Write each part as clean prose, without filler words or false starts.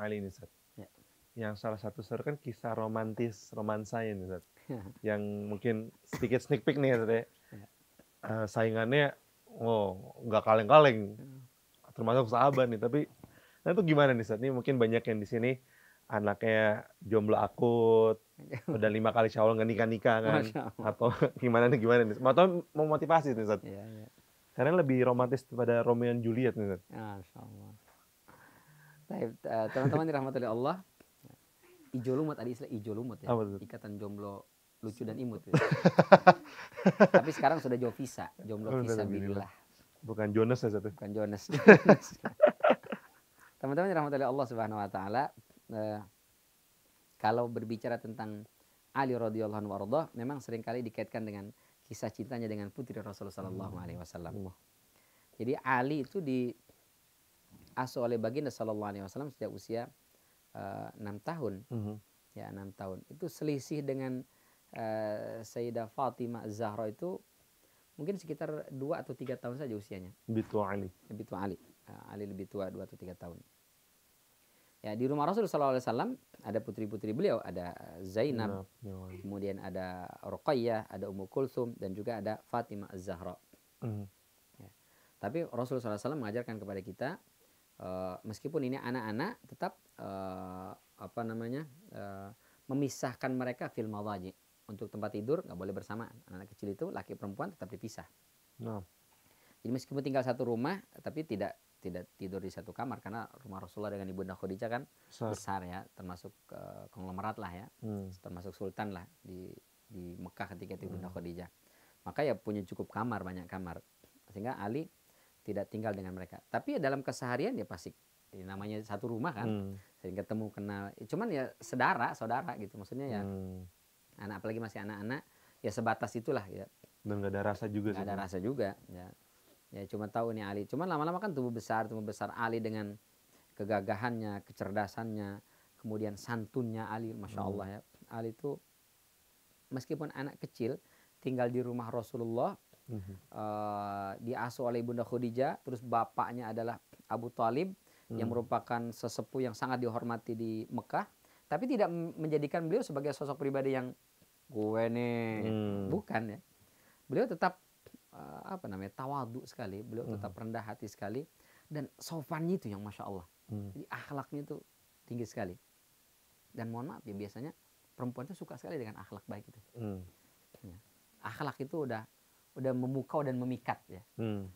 Ali nih, Ustaz. Ya. Yang salah satu seru kan kisah romansanya nih, Ustaz. Yang mungkin sedikit sneak peek nih, Ustaz ya. Saingannya, nggak kaleng-kaleng. Termasuk sahabat nih, tapi nah itu gimana nih, Ustaz? Ini mungkin banyak yang di sini anaknya jomblo akut, udah 5 kali syawal nggak nikah-nikah kan, Masya Allah. atau gimana nih, atau mau motivasi nih, Ustaz. Ya, ya. Karena lebih romantis daripada Romeo and Juliet nih, Ustaz. Masya Allah. Baik, teman-teman dirahmati Allah. Ijo lumut, ada istilah ijo lumut ya. Apa tuh? Ikatan jomblo lucu dan imut. Ya. Tapi sekarang sudah visa, jomblo visa billah. Bukan Jonas ya, Ustaz. Bukan Jonas. Teman-teman dirahmati Allah Subhanahu wa taala, kalau berbicara tentang Ali radhiyallahu anhu warḍah, memang seringkali dikaitkan dengan kisah cintanya dengan putri Rasulullah sallallahu alaihi wasallam. Jadi Ali itu diasuh oleh baginda sallallahu alaihi wasallam sejak usia 6 tahun. Ya, 6 tahun. Itu selisih dengan Sayyidah Fatimah Az-Zahra itu mungkin sekitar 2 atau 3 tahun saja usianya. Lebih tua Ali. Lebih tua Ali. Ali lebih tua 2 atau 3 tahun. Ya, di rumah Rasulullah SAW ada putri-putri beliau, ada Zainab, kemudian ada Ruqayyah, ada Ummu Kulthum, dan juga ada Fatimah Az-Zahra. Ya. Tapi Rasulullah SAW mengajarkan kepada kita, meskipun ini anak-anak, tetap memisahkan mereka fil madaji. Untuk tempat tidur nggak boleh bersamaan. Anak kecil itu laki perempuan tetap dipisah. Jadi meskipun tinggal satu rumah, tapi tidak tidur di satu kamar, karena rumah Rasulullah dengan Ibunda Khadijah kan besar ya, termasuk konglomerat lah ya, termasuk sultan lah di Mekah ketika itu Ibunda Khadijah. Maka ya punya cukup kamar, banyak kamar, sehingga Ali tidak tinggal dengan mereka. Tapi ya dalam keseharian ya pasti namanya satu rumah kan, sering ketemu, kenal. Cuman ya saudara gitu, maksudnya ya anak, apalagi masih anak-anak, ya sebatas itulah ya. Dan nggak ada rasa juga. Nggak ada rasa juga ya. Ya cuma tahu nih Ali. Cuman lama-lama kan tumbuh besar Ali dengan kegagahannya, kecerdasannya, kemudian santunnya Ali, masya Allah ya. Ali itu meskipun anak kecil tinggal di rumah Rasulullah, diasuh oleh Ibunda Khadijah, terus bapaknya adalah Abu Thalib yang merupakan sesepuh yang sangat dihormati di Mekah, tapi tidak menjadikan beliau sebagai sosok pribadi yang gue nih, bukan ya. Beliau tetap tawadu sekali, beliau tetap rendah hati sekali, dan sofannya itu yang masya Allah. Jadi akhlaknya itu tinggi sekali. Dan mohon maaf ya, biasanya perempuan itu suka sekali dengan akhlak baik itu. Ya. Akhlak itu udah memukau dan memikat ya.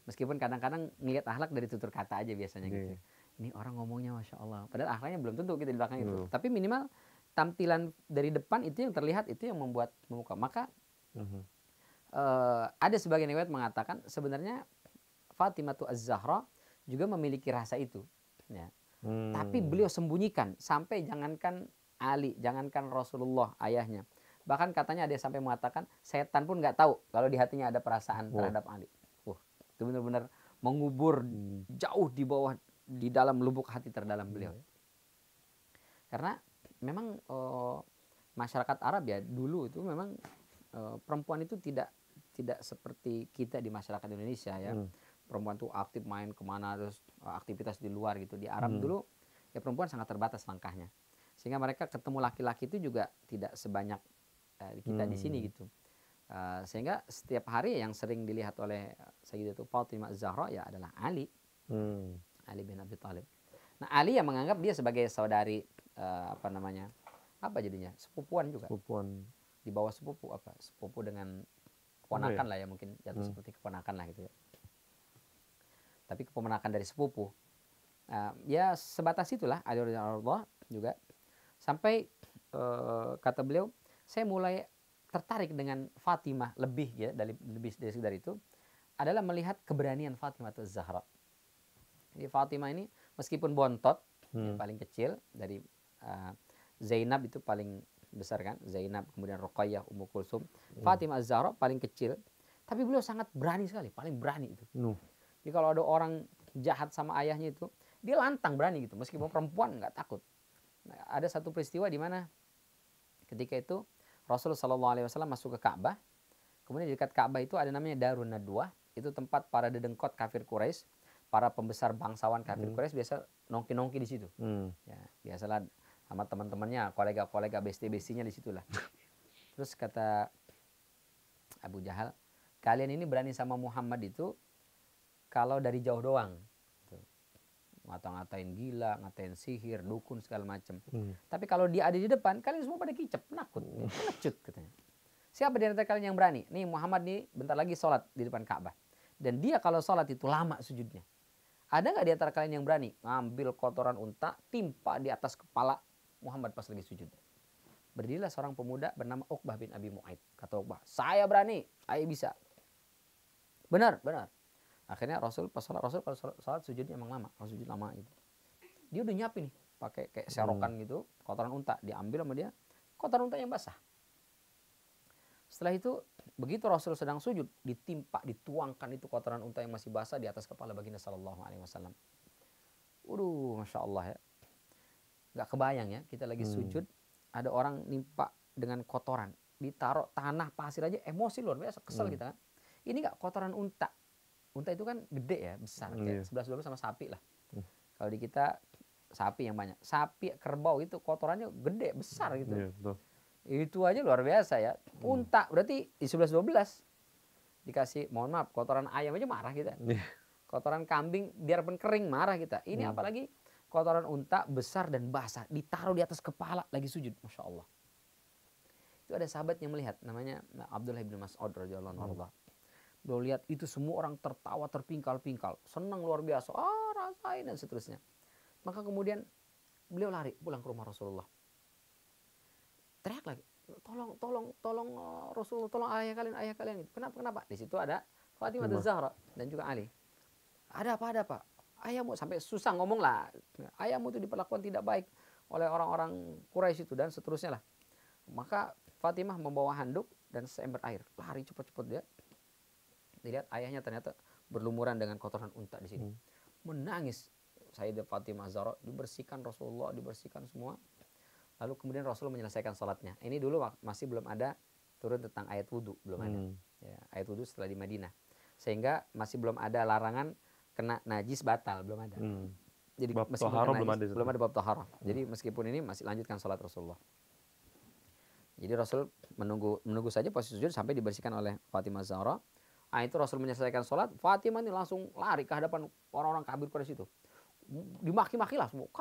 Meskipun kadang-kadang ngelihat akhlak dari tutur kata aja biasanya gitu. Ini orang ngomongnya masya Allah, padahal akhlaknya belum tentu kita di belakang itu. Tapi minimal tampilan dari depan itu yang terlihat, itu yang membuat memukau. Maka ada sebagian riwayat mengatakan sebenarnya Fatimah Az-Zahra juga memiliki rasa itu ya. Tapi beliau sembunyikan, sampai jangankan Ali, jangankan Rasulullah ayahnya, bahkan katanya ada yang sampai mengatakan setan pun nggak tahu kalau di hatinya ada perasaan terhadap Ali. Itu benar-benar mengubur jauh di dalam lubuk hati terdalam beliau ya. Karena memang masyarakat Arab ya dulu itu memang perempuan itu tidak seperti kita di masyarakat Indonesia ya. Perempuan tuh aktif main kemana, terus aktivitas di luar gitu. Di Arab dulu ya perempuan sangat terbatas langkahnya, sehingga mereka ketemu laki-laki itu juga tidak sebanyak kita di sini gitu. Sehingga setiap hari yang sering dilihat oleh Sayyidatul Fatimah Az-Zahra ya adalah Ali, Ali bin Abi Thalib. Nah Ali yang menganggap dia sebagai saudari sepupuan juga. Di bawah sepupu dengan keponakan lah ya, mungkin jatuh seperti keponakan lah gitu ya. Tapi keponakan dari sepupu. Ya sebatas itulah Ali radhiyallahu juga. Sampai kata beliau, saya mulai tertarik dengan Fatimah lebih dari itu adalah melihat keberanian Fatimah Az-Zahra. Jadi Fatimah ini meskipun bontot, paling kecil dari Zainab itu paling besar kan, Zainab, kemudian Ruqayyah, Ummu Kulthum, Fatimah Az-Zahra paling kecil, tapi beliau sangat berani sekali, paling berani itu. Jadi kalau ada orang jahat sama ayahnya itu, dia lantang berani gitu, meskipun perempuan nggak takut. Nah, ada satu peristiwa di mana ketika itu Rasulullah SAW masuk ke Ka'bah, kemudian di dekat Ka'bah itu ada namanya Darun Nadwah, itu tempat para dedengkot kafir Quraisy. para pembesar bangsawan kafir Quraisy biasa nongki-nongki di situ. Ya, biasalah sama teman-temannya, kolega-kolega besti-bestinya di situlah. Terus kata Abu Jahal, kalian ini berani sama Muhammad itu kalau dari jauh doang. Ngata-ngatain gila, ngatain sihir, dukun segala macam. Tapi kalau dia ada di depan, kalian semua pada kicep, penakut, pengecut katanya. Siapa di antara kalian yang berani? Nih Muhammad nih bentar lagi sholat di depan Ka'bah. Dan dia kalau sholat itu lama sujudnya. Ada nggak di antara kalian yang berani ngambil kotoran unta, timpa di atas kepala Muhammad pas lagi sujud? Berdirilah seorang pemuda bernama Uqbah bin Abi Mu'aid. Kata Uqbah, saya berani, saya bisa. Benar, benar. Akhirnya Rasul pas sholat, Rasul kalau sholat sujudnya emang lama, kalau sujud lama itu. Dia udah nyiapin nih, pakai kayak serokan gitu, kotoran unta diambil sama dia, kotoran unta yang basah. Setelah itu begitu Rasul sedang sujud, ditimpa, dituangkan itu kotoran unta yang masih basah di atas kepala baginda sallallahu alaihi wasallam. Masya Allah ya. Nggak kebayang ya, kita lagi sujud, ada orang nimpa dengan kotoran, ditaruh tanah pasir aja, emosi luar biasa, kesel kita kan. Ini nggak kotoran unta. Unta itu kan gede ya, besar, kayak 11-12 sama sapi lah. Kalau di kita sapi yang banyak. Sapi, kerbau itu kotorannya gede, besar gitu. Itu aja luar biasa ya. Unta berarti di 11-12. Dikasih, mohon maaf, kotoran ayam aja marah kita. Kotoran kambing biarpun kering marah kita. Ini apalagi kotoran unta besar dan basah. Ditaruh di atas kepala lagi sujud. Masya Allah. Itu ada sahabat yang melihat. Namanya Abdullah bin Mas'ud radhiyallahu anhu. Beliau lihat itu semua orang tertawa terpingkal-pingkal. Senang luar biasa. Rasain dan seterusnya. Maka kemudian beliau lari pulang ke rumah Rasulullah. Teriak lagi, tolong Rasulullah, tolong ayah kalian. Kenapa? Di situ ada Fatimah Az-Zahra dan juga Ali. Ada apa? Ayahmu sampai susah ngomong lah. Ayahmu itu diperlakukan tidak baik oleh orang-orang Quraisy itu dan seterusnya lah. Maka Fatimah membawa handuk dan seember air. Lari cepat-cepat dia. Dilihat ayahnya ternyata berlumuran dengan kotoran unta di sini. Menangis. Sayyidah Fatimah Az-Zahra dibersihkan Rasulullah, dibersihkan semua. Lalu kemudian Rasulullah menyelesaikan sholatnya. Ini dulu masih belum ada turun tentang ayat wudhu, belum ada. Ya, ayat wudhu setelah di Madinah. Sehingga masih belum ada larangan kena najis batal, belum ada. Jadi bab toharoh belum ada bab toharoh. Jadi meskipun ini masih lanjutkan sholat Rasulullah. Jadi Rasul menunggu saja posisi sujud sampai dibersihkan oleh Fatimah Zahra. Itu Rasul menyelesaikan sholat, Fatimah ini langsung lari ke hadapan orang-orang kafir Quraisy itu. Dimaki-maki lah semua.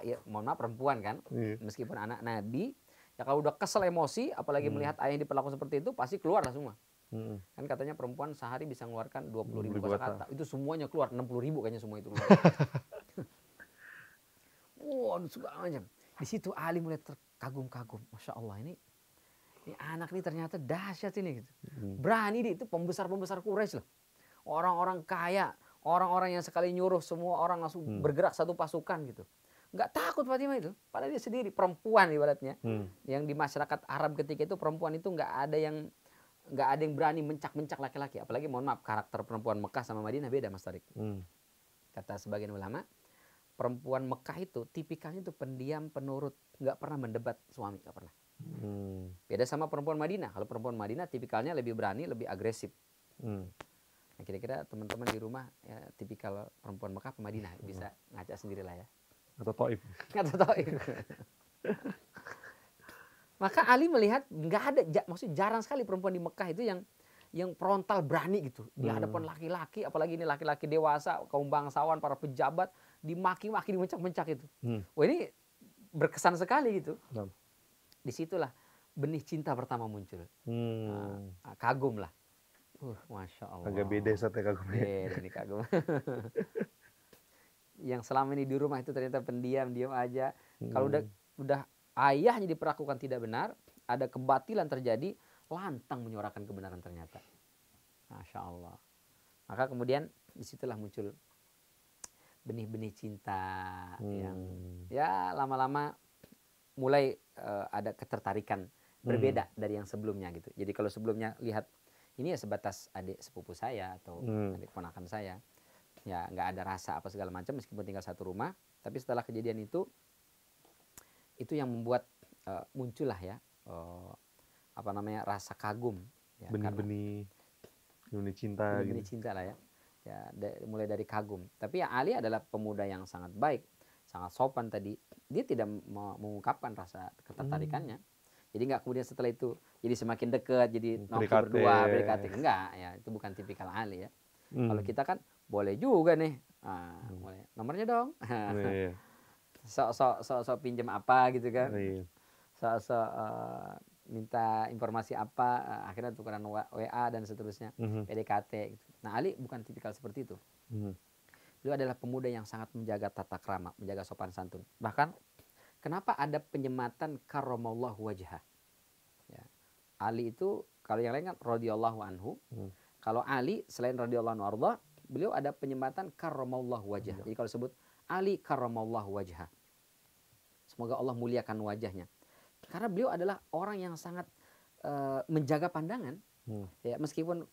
Ya, mohon maaf perempuan kan, meskipun anak Nabi, ya kalau udah kesel emosi, apalagi melihat ayah yang diperlakukan seperti itu, pasti keluar lah semua. Kan katanya perempuan sehari bisa mengeluarkan 20.000 kata-kata. Itu semuanya keluar, 60.000 kayaknya semua itu keluar. Segala macam. Di situ Ali mulai terkagum-kagum. Masya Allah, ini anak ini ternyata dahsyat ini gitu. Berani itu pembesar-pembesar Quraisy loh. Orang-orang kaya, orang-orang yang sekali nyuruh semua orang langsung bergerak satu pasukan gitu. Nggak takut Fatimah itu, padahal dia sendiri perempuan ibaratnya. Yang di masyarakat Arab ketika itu perempuan itu nggak ada yang berani mencak-mencak laki-laki. Apalagi mohon maaf karakter perempuan Mekah sama Madinah beda Mas Tarik. Kata sebagian ulama, perempuan Mekah itu tipikalnya itu pendiam, penurut, nggak pernah mendebat suami, nggak pernah. Beda sama perempuan Madinah. Kalau perempuan Madinah tipikalnya lebih berani, lebih agresif. Nah, kira-kira teman-teman di rumah ya, tipikal perempuan Mekah ke Madinah bisa ngaca sendirilah ya. Atau Taif. Maka Ali melihat nggak ada, maksudnya jarang sekali perempuan di Mekah itu yang frontal berani gitu di hadapan laki-laki, apalagi ini laki-laki dewasa, kaum bangsawan, para pejabat, dimaki-maki, dimencak-mencak itu. Wah ini berkesan sekali gitu. Disitulah benih cinta pertama muncul. Kagum lah. Masya Allah. Agak beda sate kagumnya. Beda nih kagum. Yang selama ini di rumah itu ternyata pendiam, diam aja. Kalau udah ayahnya diperlakukan tidak benar, ada kebatilan terjadi, lantang menyuarakan kebenaran ternyata. Masya Allah. Maka kemudian disitulah muncul benih-benih cinta yang ya lama-lama mulai ada ketertarikan berbeda dari yang sebelumnya gitu. Jadi kalau sebelumnya lihat ini ya sebatas adik sepupu saya atau adik ponakan saya, ya nggak ada rasa apa segala macam meskipun tinggal satu rumah. Tapi setelah kejadian itu yang membuat muncullah ya rasa kagum. Ya, benih-benih cinta. Benih-benih cinta lah ya. ya mulai dari kagum. Tapi ya Ali adalah pemuda yang sangat baik, sangat sopan tadi. Dia tidak mengungkapkan rasa ketertarikannya. Jadi nggak kemudian setelah itu jadi semakin dekat, jadi nongki berdua, PDKT. Enggak, ya itu bukan tipikal Ali ya. Kalau kita kan boleh juga nih, boleh nomornya dong. Sok pinjam apa gitu kan. Sok minta informasi apa, akhirnya tukeran WA dan seterusnya, PDKT gitu. Nah Ali bukan tipikal seperti itu. Beliau adalah pemuda yang sangat menjaga tata krama, menjaga sopan santun. Bahkan kenapa ada penyematan karramallahu wajhah? Ya. Ali itu kalau yang lain kan radhiyallahu anhu. Kalau Ali selain radhiyallahu anhu arda, beliau ada penyematan karramallahu wajhah. Jadi kalau sebut Ali karramallahu wajhah, semoga Allah muliakan wajahnya. Karena beliau adalah orang yang sangat menjaga pandangan. Ya, meskipun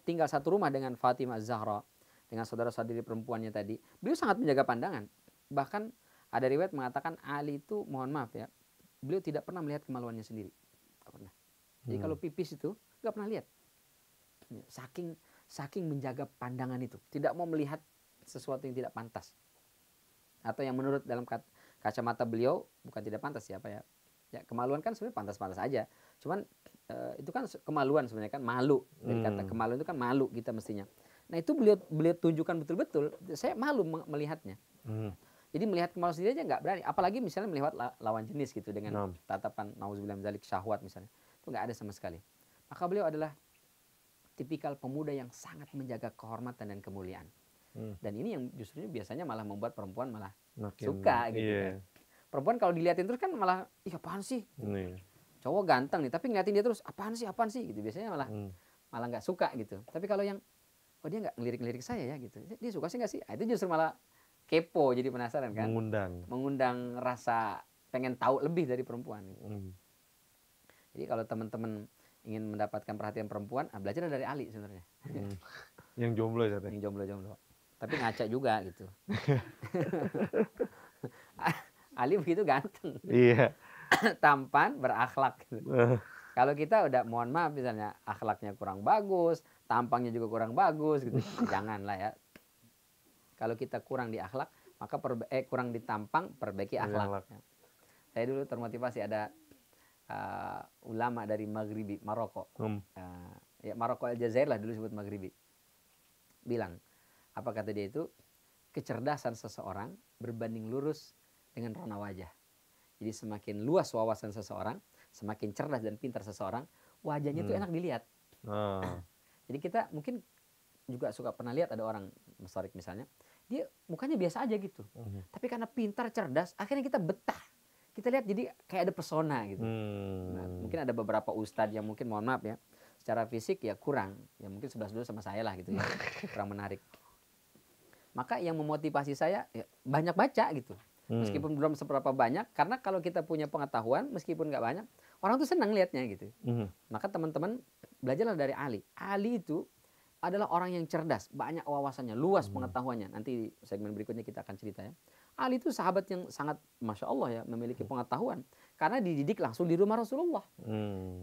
tinggal satu rumah dengan Fatimah Az-Zahra, dengan saudara-saudari perempuannya tadi, beliau sangat menjaga pandangan. Bahkan ada riwayat mengatakan Ali itu, mohon maaf ya, beliau tidak pernah melihat kemaluannya sendiri. Gak pernah. Jadi kalau pipis itu gak pernah lihat. Saking menjaga pandangan itu, tidak mau melihat sesuatu yang tidak pantas. Atau yang menurut dalam kacamata beliau bukan tidak pantas ya, apa ya? Ya kemaluan kan sebenarnya pantas-pantas aja. Cuman itu kan kemaluan sebenarnya kan malu. Dari kata kemaluan itu kan malu kita mestinya. Nah itu beliau tunjukkan betul-betul. Saya malu melihatnya. Jadi melihat kemaluan sendiri aja nggak berani. Apalagi misalnya melihat lawan jenis gitu dengan tatapan nauzubillah min dzalik syahwat misalnya. Itu nggak ada sama sekali. Maka beliau adalah tipikal pemuda yang sangat menjaga kehormatan dan kemuliaan. Dan ini yang justru biasanya malah membuat perempuan malah suka gitu kan. Perempuan kalau dilihatin terus kan malah, ih apaan sih? Cowok ganteng nih, tapi ngeliatin dia terus, apaan sih gitu. Biasanya malah nggak suka gitu. Tapi kalau yang, oh dia nggak ngelirik-ngelirik saya ya gitu. Dia suka sih nggak sih? Itu justru malah kepo, jadi penasaran kan. Mengundang rasa pengen tahu lebih dari perempuan. Gitu. Jadi kalau teman-teman ingin mendapatkan perhatian perempuan, belajar dari Ali sebenarnya. Yang jomblo ya? Yang jomblo. Tapi ngaca juga gitu. Ali begitu ganteng. Iya. Tampan, berakhlak. Gitu. Kalau kita udah mohon maaf misalnya akhlaknya kurang bagus, tampangnya juga kurang bagus gitu. Janganlah ya. Kalau kita kurang di akhlak, maka kurang di tampang, perbaiki akhlak. Ya. Saya dulu termotivasi ada ulama dari Maghribi, Maroko. Ya Maroko Aljazair lah dulu sebut Maghribi. Bilang, apa kata dia itu? Kecerdasan seseorang berbanding lurus dengan rona wajah. Jadi semakin luas wawasan seseorang, semakin cerdas dan pintar seseorang, wajahnya itu enak dilihat. Jadi kita mungkin juga suka pernah lihat ada orang Masarik misalnya, dia mukanya biasa aja gitu. Tapi karena pintar, cerdas, akhirnya kita betah. Kita lihat jadi kayak ada pesona gitu. Nah, mungkin ada beberapa ustadz yang mungkin mohon maaf ya, secara fisik ya kurang. Ya mungkin 11-12 sama saya lah gitu ya. Kurang menarik. Maka yang memotivasi saya ya banyak baca gitu. Meskipun belum seberapa banyak, karena kalau kita punya pengetahuan, meskipun nggak banyak, orang tuh senang lihatnya gitu. Maka teman-teman belajarlah dari Ali. Ali itu adalah orang yang cerdas, banyak wawasannya, luas pengetahuannya. Nanti segmen berikutnya kita akan cerita ya. Ali itu sahabat yang sangat, Masya Allah ya, memiliki pengetahuan. Karena dididik langsung di rumah Rasulullah.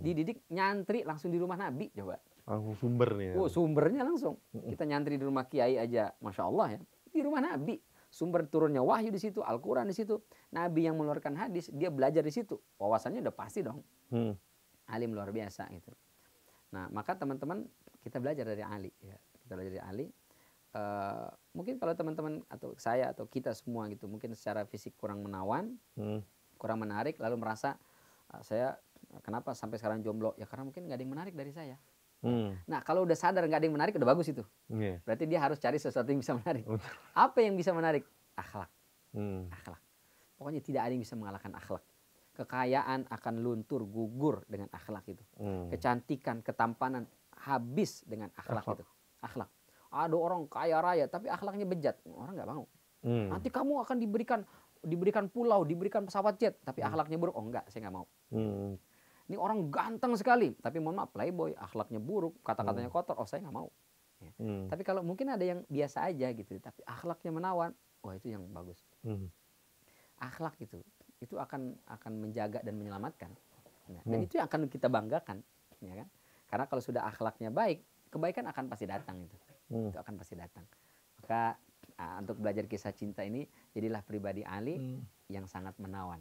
Dididik nyantri langsung di rumah Nabi, coba. Langsung sumber nih. Oh, sumbernya langsung. Kita nyantri di rumah Kiai aja, Masya Allah ya. Di rumah Nabi. Sumber turunnya wahyu di situ, Al-Quran di situ. Nabi yang mengeluarkan hadis, dia belajar di situ. Wawasannya udah pasti dong. Alim luar biasa gitu. Nah, maka teman-teman kita belajar dari Ali. Ya. Kita belajar dari Ali. Mungkin kalau teman-teman atau saya atau kita semua gitu, mungkin secara fisik kurang menawan, kurang menarik, lalu merasa saya kenapa sampai sekarang jomblo? Ya karena mungkin nggak ada yang menarik dari saya. Nah kalau udah sadar nggak ada yang menarik udah bagus itu. Berarti dia harus cari sesuatu yang bisa menarik. Apa yang bisa menarik? Akhlak. Akhlak. Pokoknya tidak ada yang bisa mengalahkan akhlak. Kekayaan akan luntur gugur dengan akhlak itu. Kecantikan, ketampanan habis dengan akhlak itu. Akhlak. Ada orang kaya raya tapi akhlaknya bejat, orang nggak mau. Nanti kamu akan diberikan pulau, diberikan pesawat jet, tapi akhlaknya buruk. Oh enggak, saya nggak mau. Ini orang ganteng sekali, tapi mohon maaf playboy, akhlaknya buruk, kata-katanya kotor. Oh saya nggak mau. Ya. Tapi kalau mungkin ada yang biasa aja gitu, tapi akhlaknya menawan, wah itu yang bagus. Akhlak itu akan menjaga dan menyelamatkan. Nah, dan itu yang akan kita banggakan, ya kan? Karena kalau sudah akhlaknya baik, kebaikan akan pasti datang itu. itu akan pasti datang. Maka untuk belajar kisah cinta ini, jadilah pribadi Ali yang sangat menawan.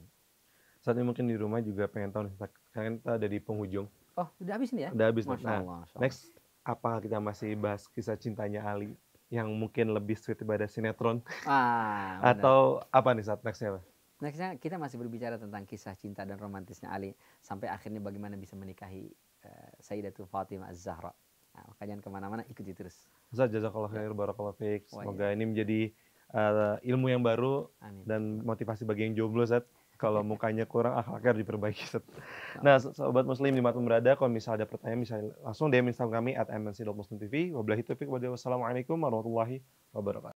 Saat ini mungkin di rumah juga pengen tahu nih, kan kita ada di penghujung. Oh, udah habis nih ya? Udah habis. Masya Allah, Masya Allah. Next, apa kita masih bahas kisah cintanya Ali yang mungkin lebih sweet daripada sinetron? Atau apa nih saat nextnya? Nextnya kita masih berbicara tentang kisah cinta dan romantisnya Ali sampai akhirnya bagaimana bisa menikahi Sayyidatul Fatimah Az-Zahra. Nah, maka jangan kemana-mana, ikuti terus. Ustaz, jazakallah khair, barakallahu fiik. Semoga ini menjadi ilmu yang baru. Amin. Dan motivasi bagi yang jomblo, Ustaz. Kalau mukanya kurang, akhlaknya harus diperbaiki, Ustaz. Nah, sobat muslim dimanapun berada, kalau misalnya ada pertanyaan, bisa langsung DM Instagram kami @mnc.muslimtv. Wabillahi taufiq, wassalamualaikum warahmatullahi wabarakatuh.